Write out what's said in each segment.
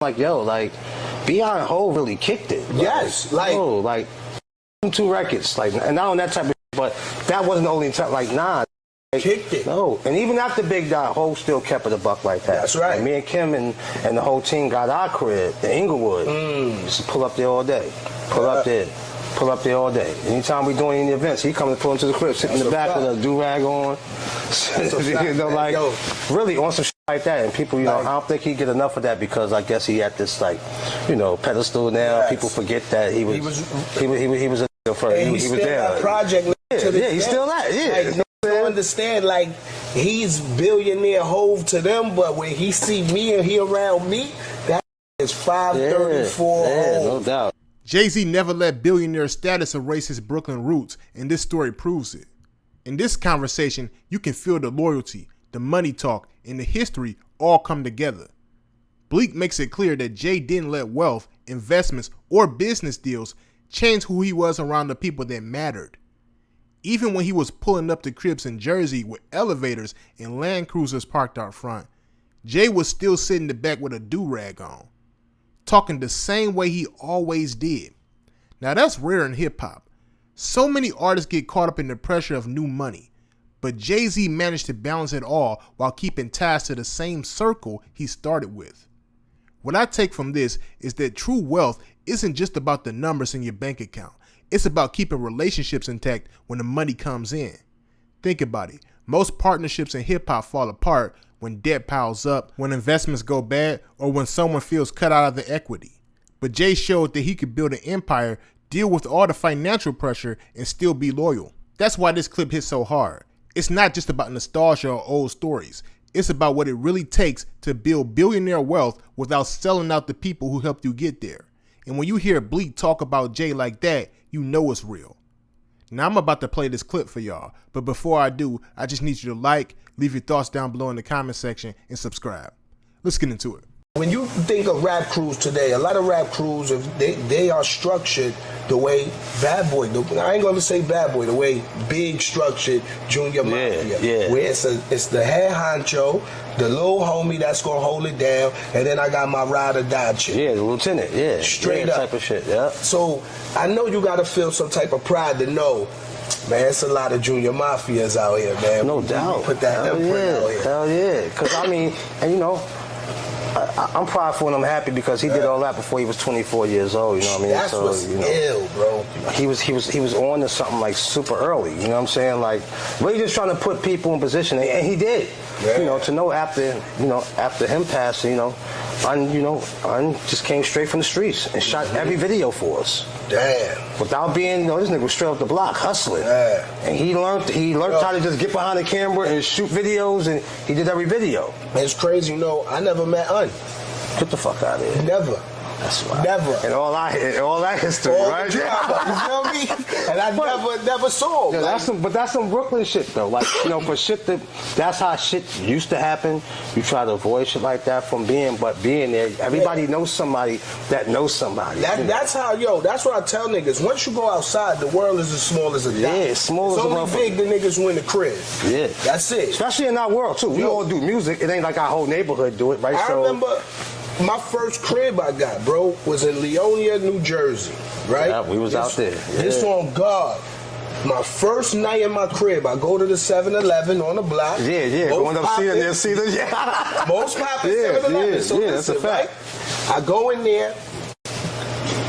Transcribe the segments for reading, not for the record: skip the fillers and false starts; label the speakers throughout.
Speaker 1: like, yo, like, Beyond Hov really kicked it.
Speaker 2: Yes, like,
Speaker 1: yo, like 2 records, like, and not on that type of, but that wasn't the only time. Like, nah.
Speaker 2: Kicked it.
Speaker 1: No, and even after Big died, Hov still kept it a buck like that.
Speaker 2: That's right.
Speaker 1: Like me and Kim and the whole team got our crib in Inglewood. Used to pull up there all day. Pull up there all day. Anytime we doing any events, he come to pull into the crib, sit in the back with a do-rag on. You know, like, really on some shit like that. And people, you know, I don't think he get enough of that because I guess he had this, like, you know, pedestal now. Yes. People forget that he was a first. He was there.
Speaker 2: Project
Speaker 1: he's still that. Yeah.
Speaker 2: Like, don't understand, like, he's billionaire Hov to them, but when he see me and he around me, that is 534
Speaker 1: yeah, no doubt.
Speaker 3: Jay-Z never let billionaire status erase his Brooklyn roots, and this story proves it. In this conversation, you can feel the loyalty, the money talk, and the history all come together. Bleek makes it clear that Jay didn't let wealth, investments, or business deals change who he was around the people that mattered. Even when he was pulling up to cribs in Jersey with elevators and Land Cruisers parked out front, Jay was still sitting in the back with a do-rag on, talking the same way he always did. Now that's rare in hip-hop. So many artists get caught up in the pressure of new money, but Jay-Z managed to balance it all while keeping ties to the same circle he started with. What I take from this is that true wealth isn't just about the numbers in your bank account. It's about keeping relationships intact when the money comes in. Think about it. Most partnerships in hip-hop fall apart when debt piles up, when investments go bad, or when someone feels cut out of the equity. But Jay showed that he could build an empire, deal with all the financial pressure, and still be loyal. That's why this clip hits so hard. It's not just about nostalgia or old stories. It's about what it really takes to build billionaire wealth without selling out the people who helped you get there. And when you hear Bleek talk about Jay like that, you know it's real. Now I'm about to play this clip for y'all, but before I do, I just need you to like, leave your thoughts down below in the comment section, and subscribe. Let's get into it.
Speaker 2: When you think of rap crews today, a lot of rap crews, they are structured the way Bad Boy, I ain't gonna say Bad Boy, the way Big structured Junior Mafia. Where it's the head honcho, the little homie that's gonna hold it down, and then I got my ride or die chick.
Speaker 1: Yeah, the lieutenant,
Speaker 2: Straight up.
Speaker 1: Type of shit, yeah.
Speaker 2: So I know you gotta feel some type of pride to know, man, it's a lot of Junior Mafias out here, man.
Speaker 1: No doubt.
Speaker 2: Put that out here.
Speaker 1: Hell yeah. Because, I mean, and you know, I'm prideful and I'm happy because he did all that before he was 24 years old, you know what I mean?
Speaker 2: That's what's ill, bro.
Speaker 1: He was on to something like super early, you know what I'm saying? Like, really just trying to put people in position, and he did. Yeah. You know, to know after him passing, Un just came straight from the streets and shot every video for us.
Speaker 2: Damn.
Speaker 1: Without being, this nigga was straight up the block hustling.
Speaker 2: Yeah.
Speaker 1: And he learned how to just get behind the camera and shoot videos, and he did every video.
Speaker 2: It's crazy, I never met Un.
Speaker 1: Get the fuck out of here.
Speaker 2: Never.
Speaker 1: That's right.
Speaker 2: Never.
Speaker 1: And all that history,
Speaker 2: all
Speaker 1: right?
Speaker 2: The drama, you feel me? And I never saw him.
Speaker 1: Yeah, that's some Brooklyn shit though. Like, for shit that's how shit used to happen. You try to avoid shit like that from being there. Everybody knows somebody that knows somebody.
Speaker 2: That's how, that's what I tell niggas. Once you go outside, the world is as small as a dot.
Speaker 1: Yeah, it's small as a
Speaker 2: only big the niggas win the crib.
Speaker 1: Yeah.
Speaker 2: That's it.
Speaker 1: Especially in our world too. We all do music. It ain't like our whole neighborhood do it, right?
Speaker 2: I remember my first crib I got, bro, was in Leonia, New Jersey, right?
Speaker 1: Yeah, we was out there. Yeah.
Speaker 2: This on God. My first night in my crib, I go to the 7-Eleven on the block.
Speaker 1: Yeah. Going up Cedar, yeah.
Speaker 2: Most popular 7-Eleven.
Speaker 1: Yeah,
Speaker 2: So
Speaker 1: that's a fact.
Speaker 2: Right? I go in there,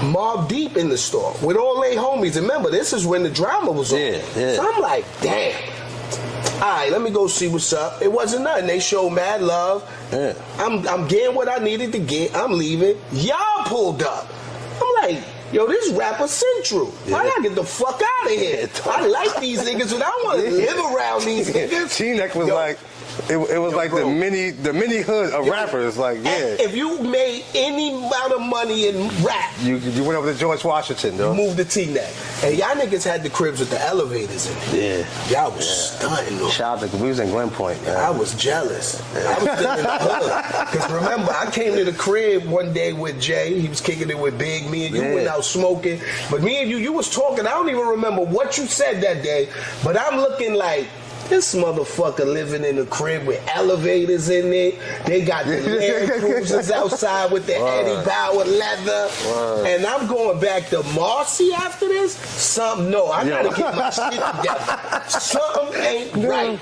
Speaker 2: Mob Deep in the store with all they homies. Remember, this is when the drama was on.
Speaker 1: Yeah.
Speaker 2: So I'm like, damn. All right, let me go see what's up. It wasn't nothing. They showed mad love.
Speaker 1: Yeah.
Speaker 2: I'm getting what I needed to get. I'm leaving. Y'all pulled up. I'm like, yo, this rapper Central. Yeah. I gotta get the fuck out of here. I like these niggas, but I want to live around these niggas.
Speaker 1: T-Neck was like, it was like bro, the mini hood of rappers. Like,
Speaker 2: if you made any amount of money in rap,
Speaker 1: you went over to George Washington, though.
Speaker 2: You moved to T-Neck. And y'all niggas had the cribs with the elevators in it.
Speaker 1: Yeah.
Speaker 2: Y'all was stunting, though.
Speaker 1: Shout out to, we was in Glen Point, man.
Speaker 2: I was jealous. I was still in the hood. Because remember, I came to the crib one day with Jay. He was kicking it with Big. Me and you went out smoking. But me and you was talking. I don't even remember what you said that day. But I'm looking like, This motherfucker living in a crib with elevators in it. They got the Land Cruisers outside with the Eddie Bauer leather. And I'm going back to Marcy after this? I gotta get my shit together. Something ain't right.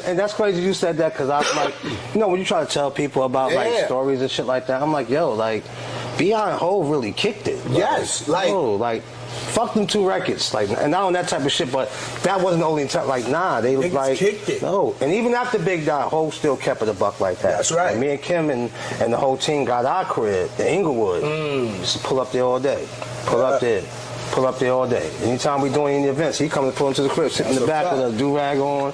Speaker 1: And that's crazy you said that, because I'm like, when you try to tell people about like stories and shit like that, I'm like, yo, like, Beyond Hove really kicked it.
Speaker 2: Yes,
Speaker 1: fuck them 2 records, like, and not on that type of shit, but that wasn't the only time. Like, nah, they was like,
Speaker 2: kicked it.
Speaker 1: No, and even after Big died, Hove still kept it a buck like that.
Speaker 2: That's right.
Speaker 1: Like, me and Kim and the whole team got our crib in Inglewood. Used to pull up there all day, pull up there all day. Anytime we doing any events, he come and pull into the crib, sit in the back with a do-rag on.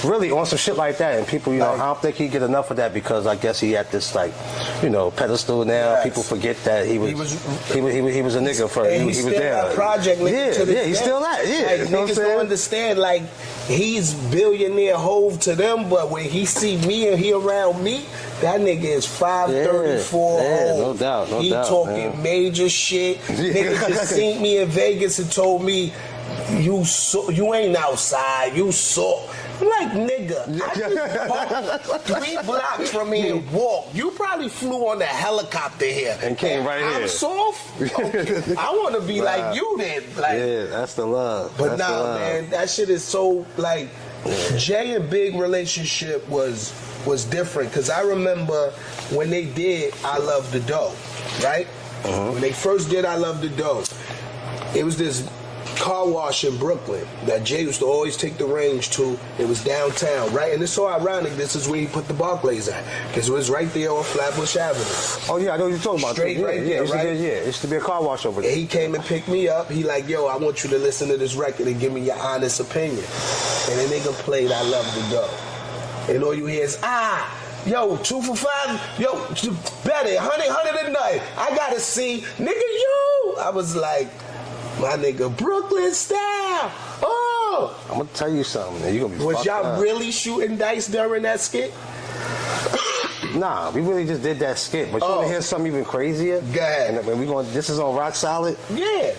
Speaker 1: Really on some shit like that. And people, I don't think he get enough of that, because I guess he had this pedestal now. Yes. People forget that he was a nigga first. He was there.
Speaker 2: That project
Speaker 1: he's still that. Yeah,
Speaker 2: niggas don't understand. Like, he's Billionaire Hove to them, but when he see me and he around me, that nigga is 534 old.
Speaker 1: No doubt.
Speaker 2: He talking major shit. Nigga just seen me in Vegas and told me, you ain't outside, you saw. I'm like, nigga, I just walked 3 blocks from here and walked. You probably flew on a helicopter here.
Speaker 1: And came right here.
Speaker 2: I'm soft? Okay. I want to be like you then. Like,
Speaker 1: that's the love.
Speaker 2: But man, that shit is so, like, Jay and Big relationship was different, because I remember when they did I Love the Dough, right? When they first did I Love the Dough, it was this car wash in Brooklyn that Jay used to always take the range to. It was downtown, right? And it's so ironic, this is where he put the Barclays at, because it was right there on Flatbush Avenue.
Speaker 1: Oh yeah, I know what you're talking about.
Speaker 2: Straight right there, right?
Speaker 1: It used to be a car wash over there.
Speaker 2: And he came and picked me up. He like, yo, I want you to listen to this record and give me your honest opinion. And the nigga played I Love the Dough. And all you hear is, yo, 2 for 5, yo, better, 100 a night. I gotta see, nigga, you. I was like, my nigga, Brooklyn style. Oh,
Speaker 1: I'm gonna tell you something. You gonna be
Speaker 2: was y'all really shooting dice during that skit?
Speaker 1: Nah, we really just did that skit. But you wanna hear something even crazier?
Speaker 2: Go ahead.
Speaker 1: And this is on Rock Solid?
Speaker 2: Yeah.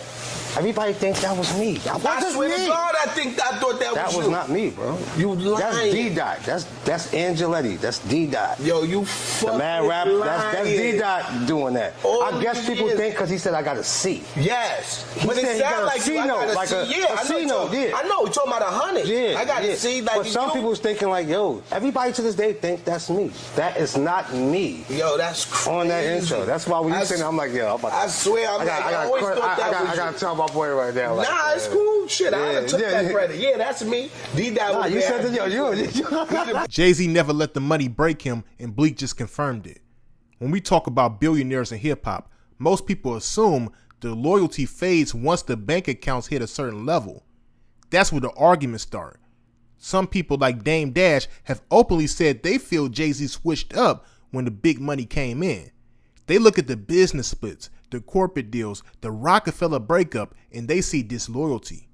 Speaker 1: Everybody thinks that was me.
Speaker 2: I swear to God, I thought that was you.
Speaker 1: That was not me, bro.
Speaker 2: You lying.
Speaker 1: That's D-Dot. That's Angeletti. That's D-Dot.
Speaker 2: Yo, you fucking
Speaker 1: the mad rap. That's D-Dot doing that. I guess people think because he said I got a C.
Speaker 2: Yes. But it sounds like you got a C. Yeah, I know. You're talking about 100.
Speaker 1: Yeah.
Speaker 2: I got a C. Like,
Speaker 1: but some people was thinking like, yo, everybody to this day think that's me. That is not me.
Speaker 2: Yo, that's crazy.
Speaker 1: On that intro. That's why when you saying, I'm like, yo,
Speaker 2: I swear, I always thought that was you.
Speaker 1: I gotta tell my boy right now. Like,
Speaker 2: nah, it's cool. Shit, I took that credit. Yeah, that's me. D-Dot
Speaker 1: you said that, yo.
Speaker 3: Jay-Z never let the money break him, and Bleek just confirmed it. When we talk about billionaires in hip-hop, most people assume the loyalty fades once the bank accounts hit a certain level. That's where the arguments start. Some people like Dame Dash have openly said they feel Jay-Z switched up when the big money came in. They look at the business splits, the corporate deals, the roc-a-fella breakup, and they see disloyalty.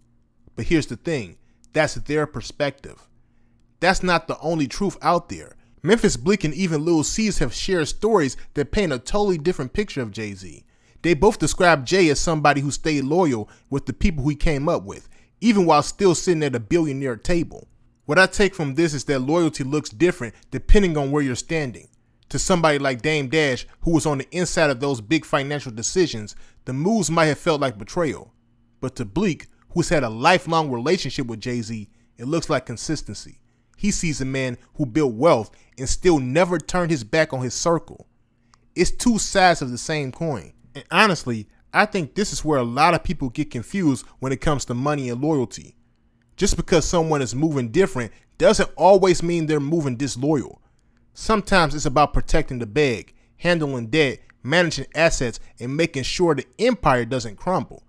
Speaker 3: But here's the thing, that's their perspective. That's not the only truth out there. Memphis Bleek and even Lil C's have shared stories that paint a totally different picture of Jay-Z. They both describe Jay as somebody who stayed loyal with the people who he came up with, even while still sitting at a billionaire table. What I take from this is that loyalty looks different depending on where you're standing. To somebody like Dame Dash, who was on the inside of those big financial decisions, the moves might have felt like betrayal. But to Bleek, who's had a lifelong relationship with Jay-Z, it looks like consistency. He sees a man who built wealth and still never turned his back on his circle. It's 2 sides of the same coin. And honestly, I think this is where a lot of people get confused when it comes to money and loyalty. Just because someone is moving different doesn't always mean they're moving disloyal. Sometimes it's about protecting the bag, handling debt, managing assets, and making sure the empire doesn't crumble.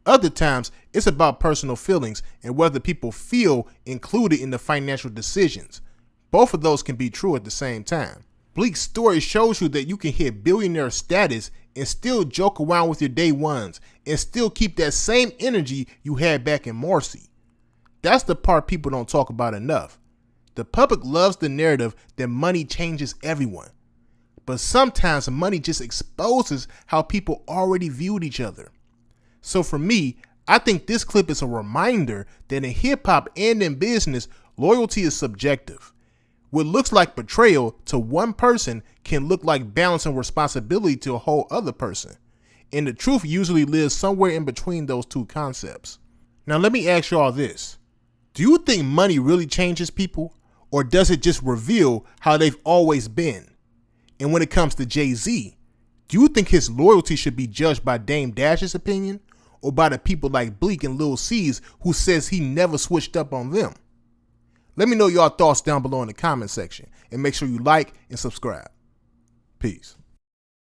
Speaker 3: Other times, it's about personal feelings and whether people feel included in the financial decisions. Both of those can be true at the same time. Bleek's story shows you that you can hit billionaire status and still joke around with your day ones and still keep that same energy you had back in Marcy. That's the part people don't talk about enough. The public loves the narrative that money changes everyone. But sometimes money just exposes how people already viewed each other. So for me, I think this clip is a reminder that in hip hop and in business, loyalty is subjective. What looks like betrayal to one person can look like balancing responsibility to a whole other person. And the truth usually lives somewhere in between those two concepts. Now let me ask y'all this. Do you think money really changes people, or does it just reveal how they've always been? And when it comes to Jay-Z, do you think his loyalty should be judged by Dame Dash's opinion, or by the people like Bleek and Lil C's who says he never switched up on them? Let me know y'all thoughts down below in the comment section, and make sure you like and subscribe. Peace.